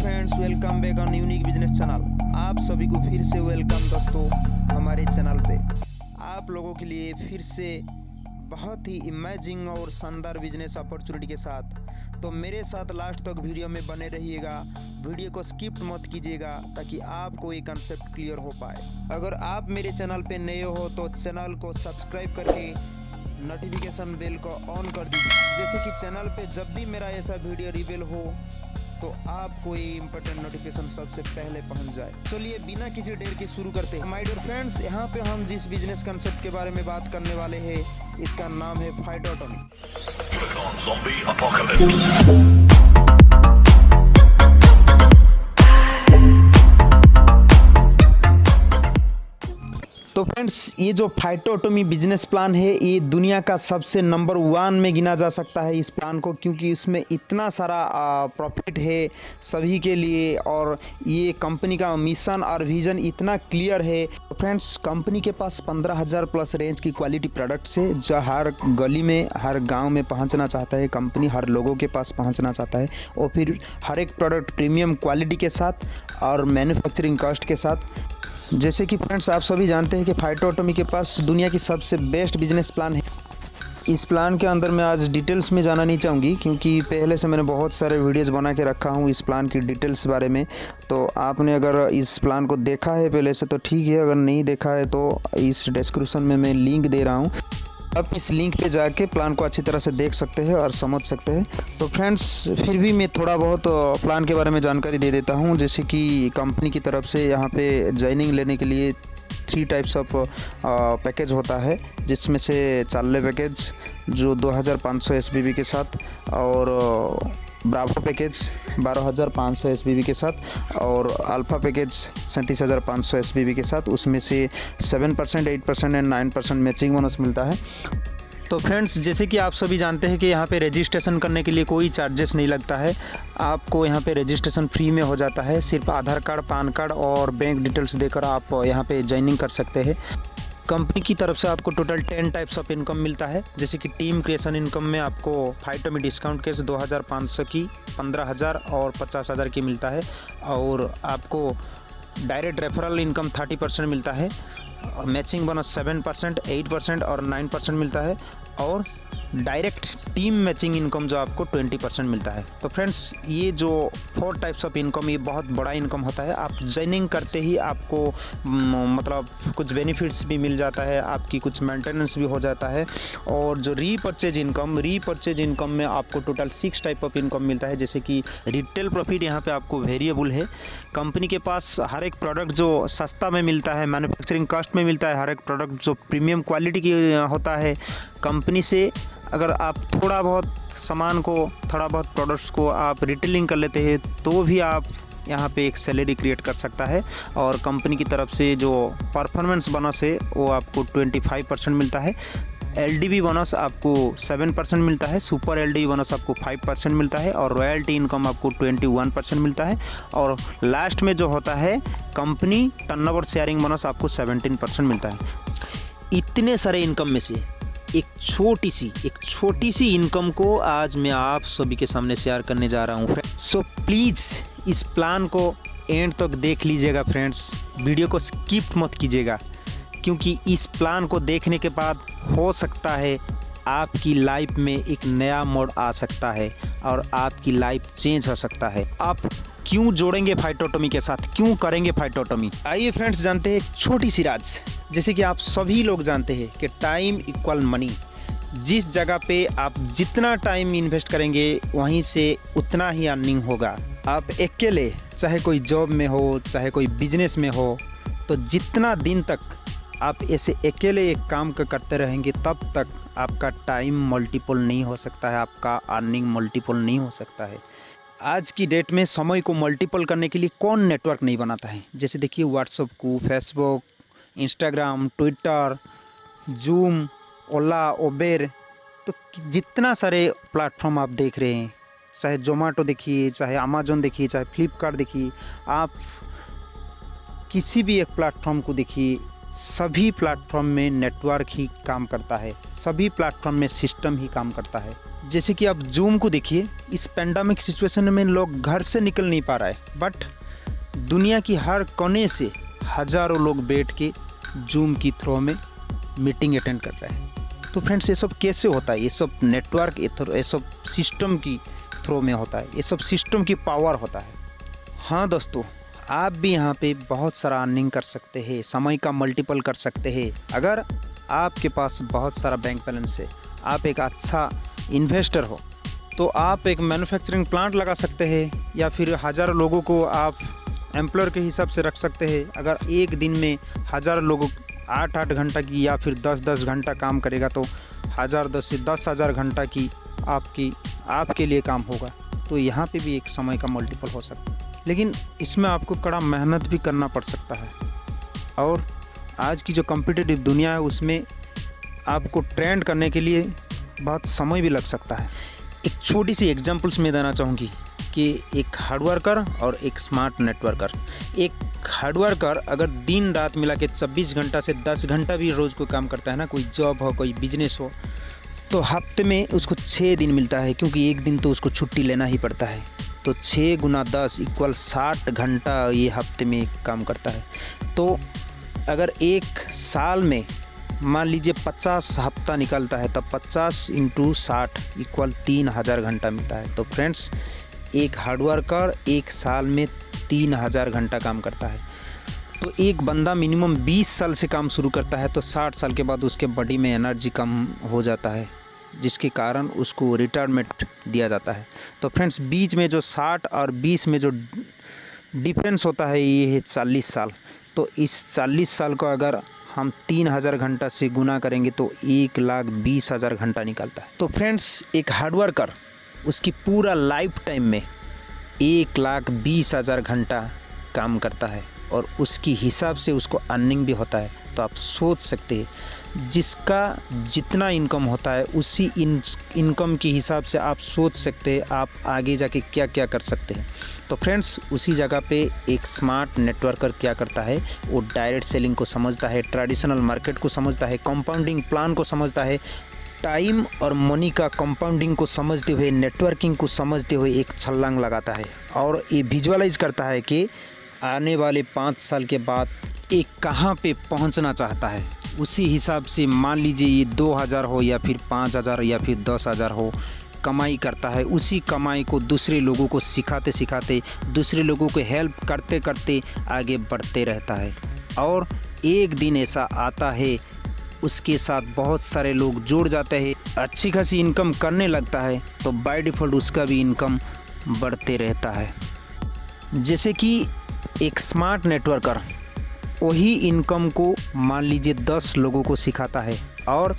Friends, welcome back on unique business channel. आप सभी को फिर से वेलकम दोस्तों हमारे चैनल पे। आप लोगों के लिए फिर से बहुत ही इमेजिंग और शानदार बिजनेस अपॉर्चुनिटी के साथ, तो मेरे साथ लास्ट तक वीडियो में बने रहिएगा। वीडियो को स्किप मत कीजिएगा ताकि आपको ये कंसेप्ट क्लियर हो पाए। अगर आप मेरे चैनल पे नए हो तो चैनल को सब्सक्राइब करके नोटिफिकेशन बेल को ऑन कर दीजिए, जैसे कि चैनल पे जब भी मेरा ऐसा वीडियो रिवील हो तो आपको ये इंपॉर्टेंट नोटिफिकेशन सबसे पहले पहुंच जाए। चलिए बिना किसी देर के शुरू करते हैं। माय डियर फ्रेंड्स, यहाँ पे हम जिस बिजनेस कंसेप्ट के बारे में बात करने वाले हैं, इसका नाम है फाइटोटॉमी। तो फ्रेंड्स, ये जो फाइटोटॉमी बिजनेस प्लान है, ये दुनिया का सबसे नंबर 1 में गिना जा सकता है इस प्लान को, क्योंकि इसमें इतना सारा प्रॉफिट है सभी के लिए और ये कंपनी का मिशन और विज़न इतना क्लियर है। तो फ्रेंड्स, कंपनी के पास 15,000 प्लस रेंज की क्वालिटी प्रोडक्ट्स है जो हर गली में, हर गांव में पहुंचना चाहता है। कंपनी हर लोगों के पास पहुंचना चाहता है और फिर हर एक प्रोडक्ट प्रीमियम क्वालिटी के साथ और मैन्युफैक्चरिंग कॉस्ट के साथ। जैसे कि फ्रेंड्स, आप सभी जानते हैं कि फाइटोटॉमी के पास दुनिया की सबसे बेस्ट बिजनेस प्लान है। इस प्लान के अंदर मैं आज डिटेल्स में जाना नहीं चाहूँगी, क्योंकि पहले से मैंने बहुत सारे वीडियोस बना के रखा हूँ इस प्लान की डिटेल्स बारे में। तो आपने अगर इस प्लान को देखा है पहले से तो ठीक है, अगर नहीं देखा है तो इस डिस्क्रिप्शन में मैं लिंक दे रहा हूँ। आप इस लिंक पे जाके प्लान को अच्छी तरह से देख सकते हैं और समझ सकते हैं। तो फ्रेंड्स, फिर भी मैं थोड़ा बहुत प्लान के बारे में जानकारी दे देता हूं। जैसे कि कंपनी की तरफ से यहाँ पे ज्वाइनिंग लेने के लिए 3 टाइप्स ऑफ पैकेज होता है, जिसमें से चार्ले पैकेज जो 2500 SBB के साथ, और ब्रावो पैकेज 12,500 SBB के साथ, और अल्फ़ा पैकेज 37,500 SBB के साथ। उसमें से 7%, 8% एंड 9% मैचिंग बोनस मिलता है। तो फ्रेंड्स, जैसे कि आप सभी जानते हैं कि यहाँ पे रजिस्ट्रेशन करने के लिए कोई चार्जेस नहीं लगता है। आपको यहाँ पे रजिस्ट्रेशन फ्री में हो जाता है। सिर्फ आधार कार्ड, पैन कार्ड और बैंक डिटेल्स देकर आप यहाँ पे ज्वाइनिंग कर सकते हैं। कंपनी की तरफ से आपको टोटल 10 टाइप्स ऑफ इनकम मिलता है। जैसे कि टीम क्रिएशन इनकम में आपको फाइटोटॉमी डिस्काउंट केस 2,500 की, 15,000 और 50,000 की मिलता है। और आपको डायरेक्ट रेफरल इनकम 30% मिलता है। मैचिंग बोनस 7%, 8% और 9% मिलता है। और डायरेक्ट टीम मैचिंग इनकम जो आपको 20% मिलता है। तो फ्रेंड्स, ये जो 4 टाइप्स ऑफ इनकम, ये बहुत बड़ा इनकम होता है। आप ज्वाइनिंग करते ही आपको मतलब कुछ बेनिफिट्स भी मिल जाता है, आपकी कुछ मेंटेनेंस भी हो जाता है। और जो रीपरचेज इनकम में आपको टोटल 6 टाइप ऑफ इनकम मिलता है। जैसे कि रिटेल प्रॉफिट यहाँ पे आपको वेरिएबल है। कंपनी के पास हर एक प्रोडक्ट जो सस्ता में मिलता है, मैन्युफैक्चरिंग कॉस्ट में मिलता है, हर एक प्रोडक्ट जो प्रीमियम क्वालिटी की होता है कंपनी से, अगर आप थोड़ा बहुत सामान को, थोड़ा बहुत प्रोडक्ट्स को आप रिटेलिंग कर लेते हैं तो भी आप यहाँ पे एक सैलरी क्रिएट कर सकता है। और कंपनी की तरफ से जो परफॉर्मेंस बोनस है वो आपको 25% मिलता है। LDB बोनस आपको 7% मिलता है। सुपर LDB बोनस आपको 5% मिलता है। और रॉयल्टी इनकम आपको 21% मिलता है। और लास्ट में जो होता है कंपनी टर्नओवर शेयरिंग बोनस आपको 17% मिलता है। इतने सारे इनकम में से एक छोटी सी इनकम को आज मैं आप सभी के सामने शेयर करने जा रहा हूँ। सो प्लीज़ इस प्लान को एंड तक देख लीजिएगा फ्रेंड्स, वीडियो को स्किप मत कीजिएगा, क्योंकि इस प्लान को देखने के बाद हो सकता है आपकी लाइफ में एक नया मोड़ आ सकता है और आपकी लाइफ चेंज हो सकता है। आप क्यों जोड़ेंगे फाइटोटॉमी के साथ, क्यों करेंगे फाइटोटॉमी? आइए फ्रेंड्स, जानते हैं एक छोटी सी राज। जैसे कि आप सभी लोग जानते हैं कि टाइम इक्वल मनी। जिस जगह पे आप जितना टाइम इन्वेस्ट करेंगे वहीं से उतना ही अर्निंग होगा। आप अकेले, चाहे कोई जॉब में हो, चाहे कोई बिजनेस में हो, तो जितना दिन तक आप ऐसे अकेले एक काम करते रहेंगे तब तक आपका टाइम मल्टीपल नहीं हो सकता है, आपका अर्निंग मल्टीपल नहीं हो सकता है। आज की डेट में समय को मल्टीपल करने के लिए कौन नेटवर्क नहीं बनाता है? जैसे देखिए व्हाट्सएप को, फेसबुक, इंस्टाग्राम, ट्विटर, जूम, ओला, उबेर, तो जितना सारे प्लेटफॉर्म आप देख रहे हैं, चाहे जोमेटो देखिए, चाहे अमेज़न देखिए, चाहे फ्लिपकार्ट देखिए, आप किसी भी एक प्लेटफॉर्म को देखिए, सभी प्लेटफॉर्म में नेटवर्क ही काम करता है, सभी प्लेटफॉर्म में सिस्टम ही काम करता है। जैसे कि आप जूम को देखिए, इस पेंडेमिक सिचुएशन में लोग घर से निकल नहीं पा रहा है, बट दुनिया की हर कोने से हज़ारों लोग बैठ के जूम की थ्रू में मीटिंग अटेंड कर रहे हैं। तो फ्रेंड्स, ये सब कैसे होता है? ये सब नेटवर्क, ये सब सिस्टम की थ्रू में होता है, ये सब सिस्टम की पावर होता है। हाँ दोस्तों, आप भी यहाँ पे बहुत सारा अर्निंग कर सकते हैं, समय का मल्टीपल कर सकते हैं। अगर आपके पास बहुत सारा बैंक बैलेंस है, आप एक अच्छा इन्वेस्टर हो, तो आप एक मैन्युफैक्चरिंग प्लांट लगा सकते हैं, या फिर हज़ारों लोगों को आप एम्प्लॉयर के हिसाब से रख सकते हैं। अगर एक दिन में हज़ारों लोगों 8-8 घंटा की या फिर 10-10 घंटा काम करेगा, तो 1010 से 10,000 घंटा की आपके लिए काम होगा। तो यहाँ पे भी एक समय का मल्टीपल हो सकता है, लेकिन इसमें आपको कड़ा मेहनत भी करना पड़ सकता है। और आज की जो कॉम्पिटिटिव दुनिया है, उसमें आपको ट्रेंड करने के लिए बहुत समय भी लग सकता है। एक छोटी सी एग्जांपल्स में देना चाहूँगी कि एक हार्ड वर्कर और एक स्मार्ट नेटवर्कर। एक हार्ड वर्कर अगर दिन रात मिला के 24 घंटा से 10 घंटा भी रोज़ को काम करता है ना, कोई जॉब हो, कोई बिजनेस हो, तो हफ्ते में उसको 6 दिन मिलता है, क्योंकि एक दिन तो उसको छुट्टी लेना ही पड़ता है। तो 6 गुना 10 इक्वल 60 घंटा ये हफ्ते में काम करता है। तो अगर एक साल में मान लीजिए 50 हफ्ता निकलता है, तब 50 × 60 इक्वल 3000 घंटा मिलता है। तो फ्रेंड्स, एक हार्ड वर्कर एक साल में 3000 घंटा काम करता है। तो एक बंदा मिनिमम 20 साल से काम शुरू करता है, तो 60 साल के बाद उसके बॉडी में एनर्जी कम हो जाता है, जिसके कारण उसको रिटायरमेंट दिया जाता है। तो फ्रेंड्स, बीच में जो 60 और 20 में जो डिफरेंस होता है, ये है 40 साल। तो इस 40 साल को अगर हम 3000 घंटा से गुना करेंगे तो 1,20,000 घंटा निकलता है। तो फ्रेंड्स, एक हार्ड वर्कर उसकी पूरा लाइफ टाइम में 1,20,000 घंटा काम करता है, और उसकी हिसाब से उसको अर्निंग भी होता है। तो आप सोच सकते हैं, जिसका जितना इनकम होता है, उसी इनकम के हिसाब से आप सोच सकते हैं आप आगे जाके क्या क्या कर सकते हैं। तो फ्रेंड्स, उसी जगह पे एक स्मार्ट नेटवर्कर क्या करता है, वो डायरेक्ट सेलिंग को समझता है, ट्रेडिशनल मार्केट को समझता है, कंपाउंडिंग प्लान को समझता है, टाइम और मनी का कंपाउंडिंग को समझते हुए, नेटवर्किंग को समझते हुए एक छलांग लगाता है, और ये विजुअलाइज करता है कि आने वाले 5 साल के बाद एक कहाँ पे पहुंचना चाहता है। उसी हिसाब से मान लीजिए ये 2000 हो या फिर 5000 या फिर 10,000 हो, कमाई करता है। उसी कमाई को दूसरे लोगों को सिखाते सिखाते, दूसरे लोगों को हेल्प करते करते आगे बढ़ते रहता है। और एक दिन ऐसा आता है, उसके साथ बहुत सारे लोग जुड़ जाते हैं, अच्छी खासी इनकम करने लगता है, तो बाय डिफ़ॉल्ट उसका भी इनकम बढ़ते रहता है। जैसे कि एक स्मार्ट नेटवर्कर वही इनकम को मान लीजिए 10 लोगों को सिखाता है, और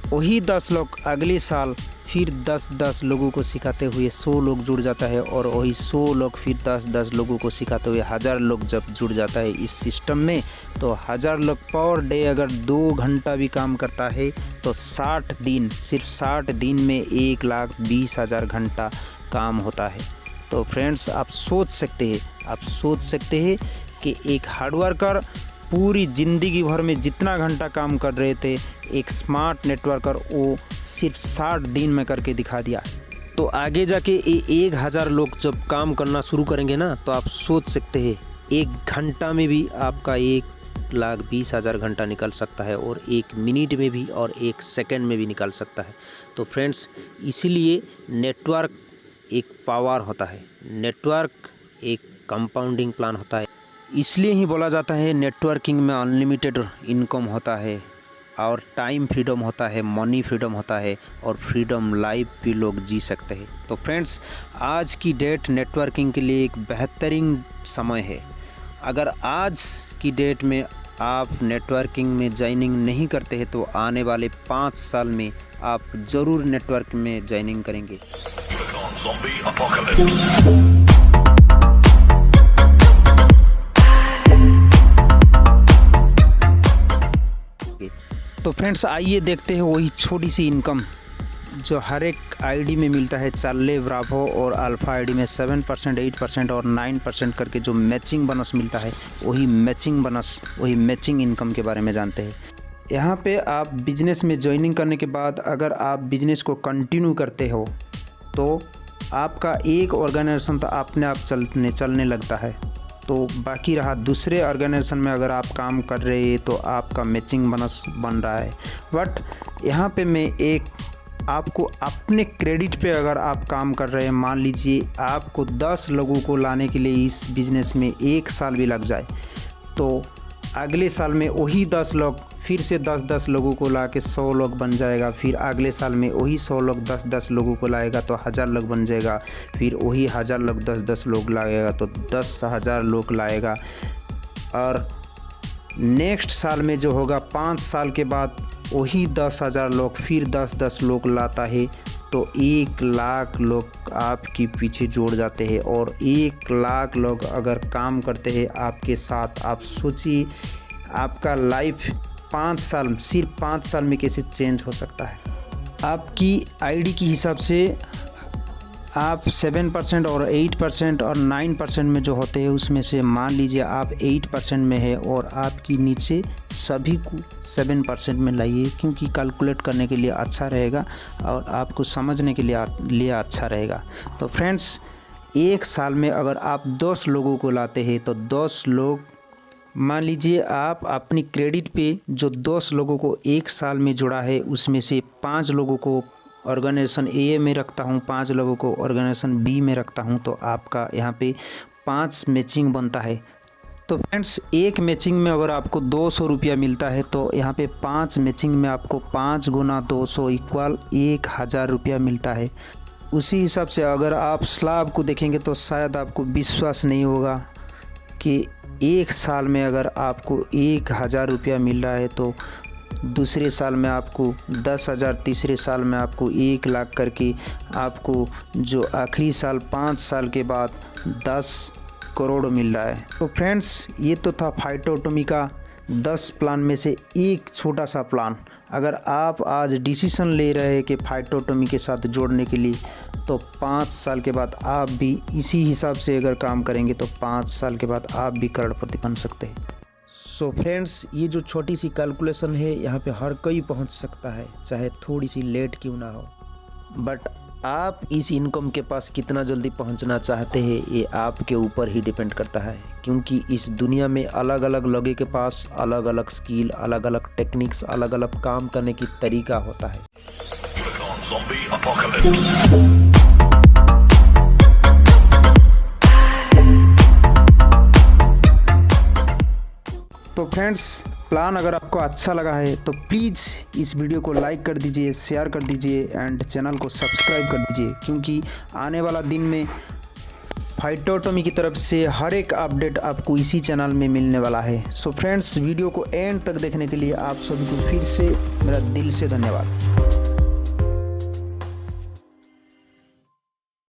वही 10 लोग अगले साल फिर 10-10 लोगों को सिखाते हुए 100 लोग जुड़ जाता है, और वही 100 लोग फिर 10-10 लोगों को सिखाते हुए 1000 लोग जब जुड़ जाता है इस सिस्टम में, तो 1000 लोग पर डे अगर 2 घंटा भी काम करता है, तो 60 दिन, सिर्फ 60 दिन में 1,20,000 घंटा काम होता है। तो फ्रेंड्स, आप सोच सकते हैं कि एक हार्ड वर्कर पूरी ज़िंदगी भर में जितना घंटा काम कर रहे थे, एक स्मार्ट नेटवर्कर वो सिर्फ 60 दिन में करके दिखा दिया। तो आगे जाके ये 1000 लोग जब काम करना शुरू करेंगे ना, तो आप सोच सकते हैं एक घंटा में भी आपका 1,20,000 घंटा निकल सकता है, और 1 मिनट में भी और 1 सेकंड में भी निकल सकता है। तो फ्रेंड्स, इसीलिए नेटवर्क एक पावर होता है, नेटवर्क एक कंपाउंडिंग प्लान होता है। इसलिए ही बोला जाता है नेटवर्किंग में अनलिमिटेड इनकम होता है, और टाइम फ्रीडम होता है, मनी फ्रीडम होता है, और फ्रीडम लाइफ भी लोग जी सकते हैं। तो फ्रेंड्स, आज की डेट नेटवर्किंग के लिए एक बेहतरीन समय है। अगर आज की डेट में आप नेटवर्किंग में ज्वाइनिंग नहीं करते हैं, तो आने वाले 5 साल में आप ज़रूर नेटवर्क में ज्वाइनिंग करेंगे। तो फ्रेंड्स, आइए देखते हैं वही छोटी सी इनकम जो हर एक आईडी में मिलता है, चार्ली ब्रावो और अल्फ़ा आईडी में 7%, 8% और 9% करके जो मैचिंग बोनस मिलता है, वही मैचिंग बोनस, वही मैचिंग इनकम के बारे में जानते हैं। यहाँ पे आप बिजनेस में ज्वाइनिंग करने के बाद अगर आप बिजनेस को कंटिन्यू करते हो तो आपका एक ऑर्गेनाइजेशन तो अपने आप चलने लगता है। तो बाकी रहा दूसरे ऑर्गेनाइजेशन में अगर आप काम कर रहे हैं तो आपका मैचिंग बोनस बन रहा है। बट यहाँ पे मैं एक आपको अपने क्रेडिट पे अगर आप काम कर रहे हैं, मान लीजिए आपको 10 लोगों को लाने के लिए इस बिज़नेस में 1 साल भी लग जाए, तो अगले साल में वही 10 लोग फिर से 10-10 लोगों को ला के 100 लोग बन जाएगा। फिर अगले साल में वही 100 लोग 10-10 लोगों को लाएगा तो 1000 लोग बन जाएगा। फिर वही 1000 लोग 10-10 लोग लाएगा तो 10,000 लोग लाएगा। और नेक्स्ट साल में जो होगा 5 साल के बाद वही 10,000 लोग फिर 10-10 लोग लाता है तो 1 लाख लोग आपके पीछे जोड़ जाते हैं। और 1 लाख लोग अगर काम करते हैं आपके साथ, आप सोचिए आपका लाइफ 5 साल, सिर्फ 5 साल में कैसे चेंज हो सकता है। आपकी आईडी के हिसाब से आप 7% और 8% और 9% में जो होते हैं उसमें से मान लीजिए आप 8% में है और आपकी नीचे सभी को 7% में लाइए, क्योंकि कैलकुलेट करने के लिए अच्छा रहेगा और आपको समझने के लिए अच्छा रहेगा। तो फ्रेंड्स, 1 साल में अगर आप 10 लोगों को लाते हैं तो 10 लोग, मान लीजिए आप अपनी क्रेडिट पे जो 10 लोगों को 1 साल में जुड़ा है उसमें से 5 लोगों को ऑर्गेनाइजेशन ए में रखता हूँ, 5 लोगों को ऑर्गेनाइजेशन बी में रखता हूँ, तो आपका यहाँ पे 5 मैचिंग बनता है। तो फ्रेंड्स, एक मैचिंग में अगर आपको 200 रुपया मिलता है तो यहाँ पे 5 मैचिंग में आपको 5 गुना 200 इक्वल 1000 रुपया मिलता है। उसी हिसाब से अगर आप स्लैब को देखेंगे तो शायद आपको विश्वास नहीं होगा कि 1 साल में अगर आपको 1000 रुपया मिल रहा है तो दूसरे साल में आपको 10,000, तीसरे साल में आपको 1 लाख करके आपको जो आखिरी साल 5 साल के बाद 10 करोड़ मिल रहा है। तो फ्रेंड्स, ये तो था फाइटोटॉमी का 10 प्लान में से एक छोटा सा प्लान। अगर आप आज डिसीजन ले रहे हैं कि फाइटोटॉमी के साथ जोड़ने के लिए, तो 5 साल के बाद आप भी इसी हिसाब से अगर काम करेंगे तो 5 साल के बाद आप भी करोड़पति बन सकते हैं। सो फ्रेंड्स, ये जो छोटी सी कैलकुलेशन है यहाँ पे हर कोई पहुँच सकता है, चाहे थोड़ी सी लेट क्यों ना हो। बट आप इस इनकम के पास कितना जल्दी पहुंचना चाहते हैं ये आपके ऊपर ही डिपेंड करता है, क्योंकि इस दुनिया में अलग अलग लोगों के पास अलग अलग स्किल, अलग अलग टेक्निक्स, अलग अलग काम करने की तरीका होता है। तो फ्रेंड्स, प्लान अगर आपको अच्छा लगा है तो प्लीज़ इस वीडियो को लाइक कर दीजिए, शेयर कर दीजिए एंड चैनल को सब्सक्राइब कर दीजिए, क्योंकि आने वाला दिन में फाइटोटॉमी की तरफ से हर एक अपडेट आपको इसी चैनल में मिलने वाला है। सो फ्रेंड्स, वीडियो को एंड तक देखने के लिए आप सभी को फिर से मेरा दिल से धन्यवाद।